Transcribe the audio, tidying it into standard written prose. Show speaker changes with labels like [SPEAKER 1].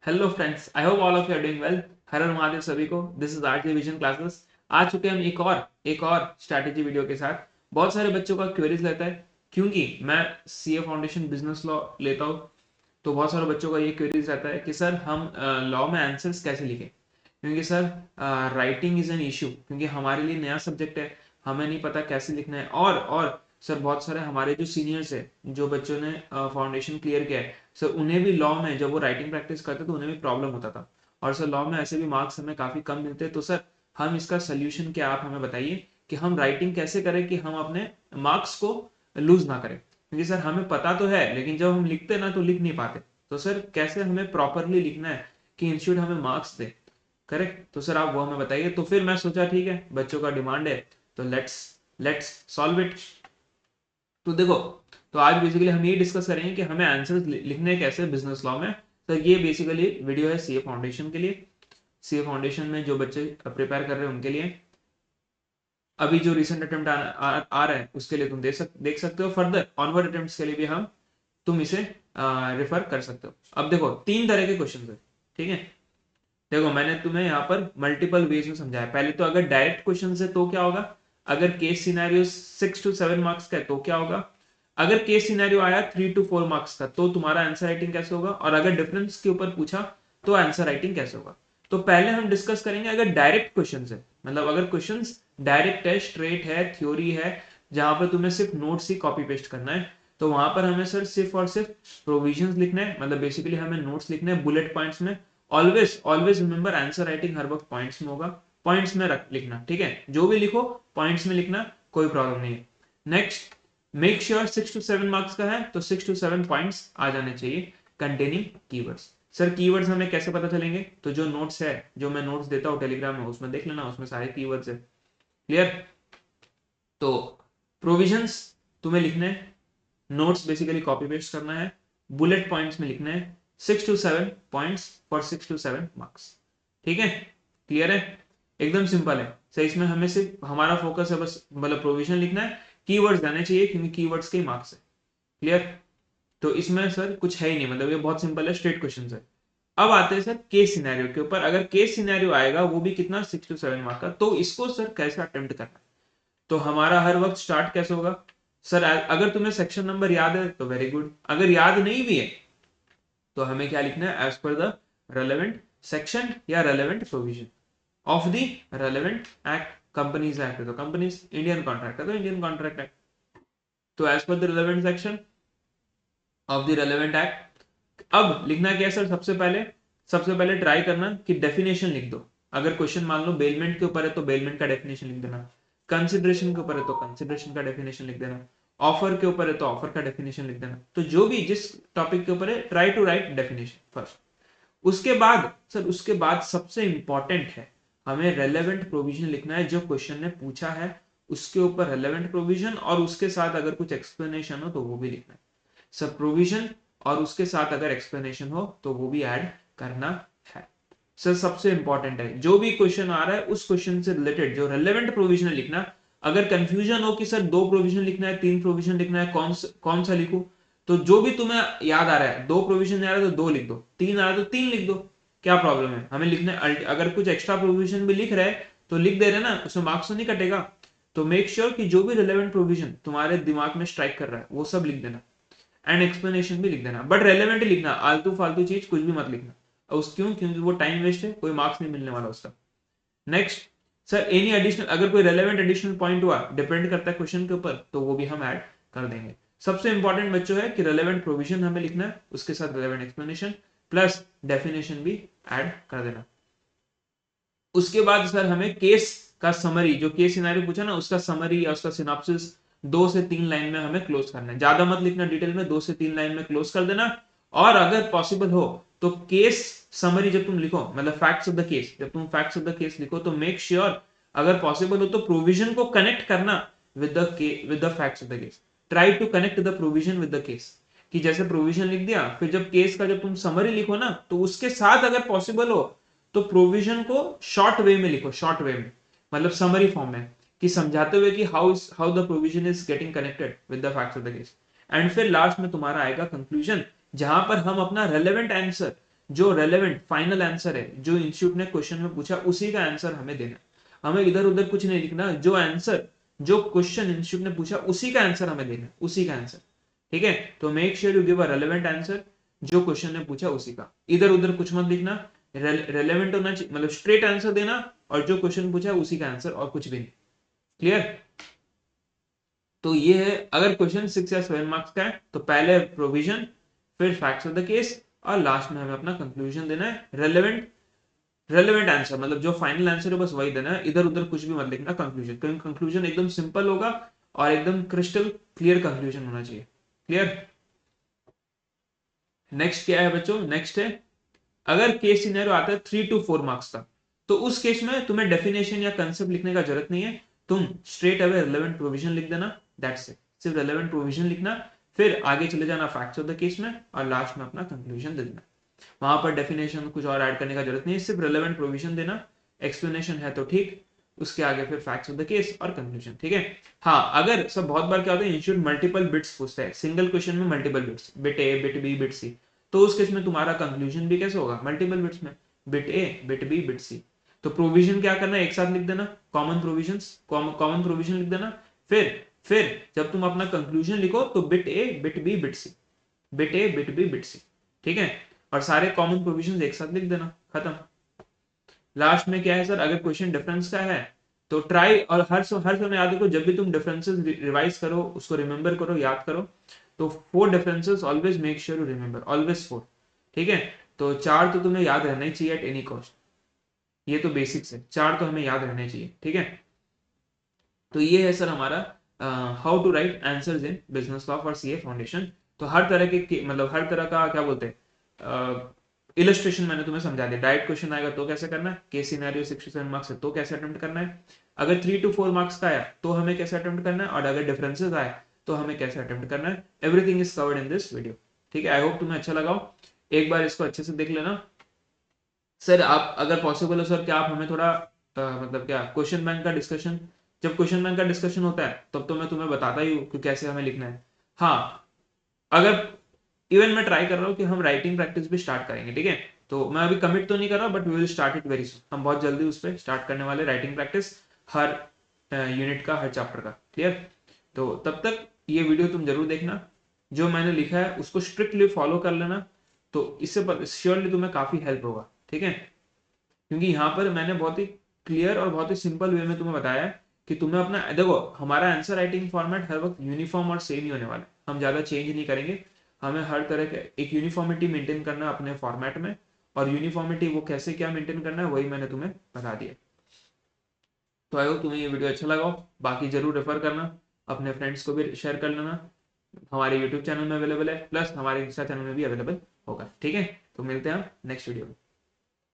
[SPEAKER 1] Hello friends, I hope all of you are doing well. हर हर महादेव सभी को। This is RT vision classes. आ चुके हम एक और स्ट्रैटेजी वीडियो के साथ। बहुत सारे बच्चों का क्वेरीज रहता है, क्योंकि मैं सीए फाउंडेशन बिजनेस लॉ लेता हूँ। तो बहुत सारे बच्चों का ये क्वेरीज रहता है कि सर हम लॉ में आंसर्स कैसे लिखें, क्योंकि sir writing is an issue, क्योंकि हमारे लिए नया सब्जेक्ट है, हमें नहीं पता कैसे लिखना है। और सर बहुत सारे हमारे जो सीनियर्स है, जो बच्चों ने फाउंडेशन क्लियर किया है, सर उन्हें भी लॉ में जब वो राइटिंग प्रैक्टिस करते तो उन्हें भी प्रॉब्लम होता था। और सर लॉ में ऐसे भी मार्क्स हमें काफी कम मिलते हैं। तो सर हम इसका सोल्यूशन क्या, आप हमें बताइए कि हम राइटिंग कैसे करें कि हम अपने मार्क्स को लूज ना करें, क्योंकि सर हमें पता तो है लेकिन जब हम लिखते ना तो लिख नहीं पाते। तो सर कैसे हमें प्रॉपरली लिखना है कि इंस्टीट्यूट हमें मार्क्स दे। करेक्ट, तो सर आप वो हमें बताइए। तो फिर मैं सोचा ठीक है, बच्चों का डिमांड है, तो लेट्स लेट्स सॉल्व इट। तो देखो, तो आज बेसिकली हम ये डिस्कस करेंगे कि हमें आंसर्स लिखने कैसे बिजनेस लॉ में। तो ये बेसिकली वीडियो है सीए फाउंडेशन के लिए। सीए फाउंडेशन में जो बच्चे प्रिपेयर कर रहे हैं उनके लिए, अभी जो रिसेंट अटेम्प्ट आ रहा है उसके लिए तुम देख सकते हो। फर्दर ऑनवर्ड अटेम्प्ट्स के लिए भी हम तुम इसे रेफर कर सकते हो। अब देखो, तीन तरह के क्वेश्चन है, ठीक है। देखो, मैंने तुम्हें यहाँ पर मल्टीपल वेज में समझाया। पहले तो अगर डायरेक्ट क्वेश्चन है तो क्या होगा, अगर केस सिनेरियो 6 to 7 मार्क्स का है तो क्या होगा, अगर केस सिनेरियो आया 3 to 4 मार्क्स का तो तुम्हारा आंसर राइटिंग कैसे होगा, और अगर डिफरेंस के ऊपर पूछा तो आंसर राइटिंग कैसे होगा। तो पहले हम डिस्कस करेंगे अगर डायरेक्ट क्वेश्चन है, मतलब अगर क्वेश्चन डायरेक्ट है, स्ट्रेट है, थ्योरी है, जहां पर तुम्हें सिर्फ नोट्स ही कॉपी पेस्ट करना है, तो वहां पर हमें सर सिर्फ और सिर्फ प्रोविजंस लिखने हैं, मतलब बेसिकली हमें नोट्स लिखने हैं बुलेट पॉइंट्स में। Always always remember, answer writing हर वक्त पॉइंट्स में होगा, पॉइंट्स में लिखना, ठीक है। जो भी लिखो पॉइंट्स में लिखना, कोई प्रॉब्लम नहीं है। Next, make sure 6 to 7 marks का है तो 6 to 7 पॉइंट्स आ जाने चाहिए कंटेनिंग कीवर्ड्स। सर कीवर्ड्स हमें कैसे पता चलेंगे, तो जो नोट्स है, जो मैं नोट्स देता हूँ टेलीग्राम में, उसमें देख लेना, उसमें सारे कीवर्ड्स है। क्लियर। तो प्रोविजंस तुम्हें लिखने हैं, नोट्स बेसिकली कॉपी पेस्ट करना है, बुलेट पॉइंट्स में लिखने हैं, 6 to 7 points for 6 to 7 marks. ठीक है, क्लियर है, एकदम सिंपल है। सर इसमें हमें सिर्फ हमारा फोकस है बस, मतलब प्रोविजन लिखना है, कीवर्ड्स आने चाहिए क्योंकि कीवर्ड्स के मार्क्स है। क्लियर। तो इसमें सर कुछ है ही नहीं, मतलब ये बहुत सिंपल है, स्ट्रेट क्वेश्चन है। अब आते हैं सर केस सिनेरियो के ऊपर। अगर केस सिनेरियो आएगा वो भी कितना, 6 to 7 मार्क का, तो इसको सर कैसे अटेम्प्ट करना है। तो हमारा हर वक्त स्टार्ट कैसे होगा, सर अगर तुम्हें सेक्शन नंबर याद है तो वेरी गुड, अगर याद नहीं भी है तो हमें क्या लिखना है, as per the relevant section या relevant provision of the relevant act. Companies act है तो कंपनीज, इंडियन कॉन्ट्रैक्ट है तो इंडियन कॉन्ट्रैक्ट एक्ट। तो as per the relevant section of the relevant act. अब लिखना क्या है सर, सबसे पहले ट्राई करना कि डेफिनेशन लिख दो। अगर क्वेश्चन मान लो बेलमेंट के ऊपर है तो बेलमेंट का डेफिनेशन लिख देना, कंसिडरेशन के ऊपर है तो कंसिडरेशन का डेफिनेशन लिख देना, ऑफर के ऊपर है तो ऑफर का डेफिनेशन लिख देना। तो जो भी जिस टॉपिक के ऊपर है, try to write definition first. उसके बाद सबसे इंपॉर्टेंट है, हमें रेलेवेंट प्रोविजन लिखना है, जो क्वेश्चन ने पूछा है उसके ऊपर रेलेवेंट प्रोविजन, और उसके साथ अगर कुछ एक्सप्लेनेशन हो तो वो भी लिखना है। सब प्रोविजन और उसके साथ अगर एक्सप्लेनेशन हो तो वो भी ऐड करना है। सर सबसे इंपॉर्टेंट है, जो भी क्वेश्चन आ रहा है उस क्वेश्चन से रिलेटेड जो रेलेवेंट प्रोविजन लिखना। अगर कंफ्यूजन हो कि सर 2 प्रोविजन लिखना है, 3 प्रोविजन लिखना है, कौन सा लिखूं, तो जो भी तुम्हें याद आ रहा है, 2 प्रोविजन आ रहा है तो 2 लिख दो, 3 आ रहा है तो 3 लिख दो। क्या प्रॉब्लम है, हमें लिखने अगर कुछ एक्स्ट्रा प्रोविजन भी लिख रहे हैं तो लिख दे रहे ना, उसमें मार्क्स तो नहीं कटेगा। तो मेक श्योर कि जो भी रिलेवेंट प्रोविजन तुम्हारे दिमाग में स्ट्राइक कर रहा है वो सब लिख देना, एंड एक्सप्लेनेशन भी लिख देना, बट रेलेवेंट लिखना, आलतू फालतू चीज कुछ भी मत लिखना। क्योंकि वो टाइम वेस्ट है, कोई मार्क्स नहीं मिलने वाला उसका। नेक्स्ट, सर एनी एडिशनल, अगर कोई रेलेवेंट एडिशनल पॉइंट हुआ, डिपेंड करता है क्वेश्चन के ऊपर, तो वो भी हम ऐड कर देंगे। सबसे इंपॉर्टेंट बच्चों है कि रेलेवेंट प्रोविजन हमें लिखना है, उसके साथ रेलेवेंट एक्सप्लेनेशन प्लस डेफिनेशन भी ऐड कर देना। उसके बाद सर हमें केस का समरी, जो केस सिनेरियो पूछा ना उसका समरी या उसका सिनॉप्सिस 2 से 3 लाइन में हमें क्लोज करना है, ज्यादा मत लिखना डिटेल में, 2 से 3 लाइन में क्लोज कर देना। और अगर पॉसिबल हो तो केस समरी जब तुम लिखो, मतलब फैक्ट्स ऑफ द केस, जब तुम फैक्ट्स ऑफ द केस लिखो तो मेक श्योर अगर पॉसिबल हो तो प्रोविजन को कनेक्ट करना with the facts of the case. Try to connect the provision with the case, कि जैसे प्रोविजन लिख दिया, फिर जब केस का जब तुम समरी लिखो ना तो उसके साथ अगर पॉसिबल हो तो प्रोविजन को शॉर्ट वे में लिखो, शॉर्ट वे में, मतलब समरी फॉर्म में, कि समझाते हुए कि how the provision is getting connected with the facts of the case. And फिर लास्ट में तुम्हारा आएगा कंक्लूजन, जहां पर हम अपना रेलेवेंट आंसर जो रेलेवेंट फाइनल आंसर है, जो इंस्टीट्यूट ने क्वेश्चन में पूछा उसी का आंसर हमें देना है। हमें इधर उधर कुछ नहीं लिखना, जो आंसर, जो क्वेश्चन इंस्टीट्यूट ने पूछा उसी का आंसर हमें देना है, उसी का आंसर। ठीक है, तो make sure you give a relevant answer, जो क्वेश्चन ने पूछा उसी का, इधर उधर कुछ मत लिखना, रेलेवेंट होना चाहिए, मतलब स्ट्रेट आंसर देना, और जो क्वेश्चन पूछा है उसी का आंसर, और कुछ भी नहीं। क्लियर? तो ये है, अगर क्वेश्चन 6 या 7 मार्क्स का है तो पहले प्रोविजन, फिर फैक्ट्स ऑफ द केस, और लास्ट में हमें अपना कंक्लूजन देना है। रेलेवेंट आंसर मतलब जो फाइनल आंसर है बस वही देना है, इधर उधर कुछ भी मत लिखना कंक्लूजन, क्योंकि कंक्लूजन एकदम सिंपल होगा और एकदम क्रिस्टल क्लियर कंक्लूजन होना चाहिए। क्लियर? नेक्स्ट क्या है बच्चों? नेक्स्ट है, अगर केस सिनेरियो आता है 3 to 4 मार्क्स का, तो उस केस में तुम्हें डेफिनेशन या कंसेप्ट लिखने का जरूरत नहीं है, तुम स्ट्रेट अवे रेलेवेंट प्रोविजन लिख देना, दैट्स इट। सिर्फ रेलेवेंट प्रोविजन लिखना, फिर आगे चले जाना फैक्ट्स ऑफ द केस में, और लास्ट में अपना कंक्लूजन दे देना। वहां पर डेफिनेशन कुछ और ऐड करने का जरूरत नहीं है, सिर्फ रेलेवेंट प्रोविजन देना, एक्सप्लेनेशन है तो ठीक, उसके आगे फिर फैक्ट्स ऑफ द केस और कंक्लूजन। ठीक है? हाँ, अगर सब बहुत बार क्या होता है, इंस्टीट्यूट मल्टीपल बिट्स पूछता है, सिंगल क्वेश्चन में multiple bits, bit A, bit B, bit सी, तो उस केस में तुम्हारा कंक्लूजन भी कैसे होगा? मल्टीपल बिट्स में, bit A, bit B, bit सी। तो प्रोविजन क्या करना है, एक साथ लिख देना, कॉमन प्रोविजंस, कॉमन प्रोविजन लिख देना। फिर जब तुम अपना कंक्लूजन लिखो तो bit A, bit B, bit C, bit A, bit B, bit सी। ठीक है? और सारे कॉमन प्रोविजंस एक साथ लिख देना, खत्म। लास्ट में क्या है सर, अगर क्वेश्चन डिफरेंस का है तो ट्राई, और हर समय याद रखो, जब भी तुम डिफरेंसेस रिवाइज करो, उसको रिमेंबर करो, याद करो, तो 4 differences always make sure you remember, always 4। ठीक है? तो 4 तो तुम्हें याद रहना ही चाहिए एट एनी कॉस्ट, ये तो बेसिक्स है, 4 तो हमें याद रहने चाहिए। ठीक है? तो ये है सर हमारा how to write answers in business law for CA foundation. तो हर तरह के मतलब हर तरह का क्या बोलते हैं, इलस्ट्रेशन मैंने तुम्हें समझा दिया। डायरेक्ट क्वेश्चन आएगा तो कैसे करना है, केस सिनेरियो 67 मार्क्स है तो कैसे अटेम्प्ट करना है, अगर 3 to 4 मार्क्स का आया तो हमें कैसे अटेम्प्ट करना है, और अगर डिफरेंसेस आए तो हमें कैसे अटेम्प्ट करना है, everything is covered in this video. ठीक है? आई होप तुम्हें अच्छा लगा हो, एक बार इसको अच्छे से देख लेना। सर आप अगर पॉसिबल हो सर, क्या आप हमें थोड़ा मतलब क्या क्वेश्चन बैंक का डिस्कशन, जब क्वेश्चन बैंक का डिस्कशन होता है तब तो मैं तुम्हें बताता ही हूँ कि कैसे हमें लिखना है। हाँ, अगर इवन मैं ट्राई कर रहा हूँ कि हम राइटिंग प्रैक्टिस भी स्टार्ट करेंगे। ठीक है? तो मैं अभी कमिट तो नहीं कर रहा, but we will start it very soon, हम बहुत जल्दी उस पर स्टार्ट करने वाले राइटिंग प्रैक्टिस, हर यूनिट का, हर चैप्टर का। क्लियर? तो तब तक ये वीडियो तुम जरूर देखना, जो मैंने लिखा है उसको स्ट्रिक्टली फॉलो कर लेना, तो इससे श्योरली तुम्हें काफी हेल्प होगा। ठीक है? क्योंकि यहाँ पर मैंने बहुत ही क्लियर और बहुत ही सिंपल वे में तुम्हें बताया है कि तुम्हें अपना, देखो हमारा आंसर राइटिंग फॉर्मेट हर वक्त यूनिफॉर्म और सेम ही होने वाला है, हम ज्यादा चेंज नहीं करेंगे। हमें हर तरह के एक यूनिफॉर्मिटी मेंटेन करना है अपने फॉर्मेट में, और यूनिफॉर्मिटी वो कैसे क्या मेंटेन करना है वही मैंने तुम्हें बता दिया। तो आई होप तुम्हें ये वीडियो अच्छा लगा हो, बाकी जरूर रेफर करना, अपने फ्रेंड्स को भी शेयर कर लेना। हमारे यूट्यूब चैनल में अवेलेबल है, प्लस हमारे इंस्टा चैनल में भी अवेलेबल होगा। ठीक है? तो मिलते हैं हम नेक्स्ट वीडियो में।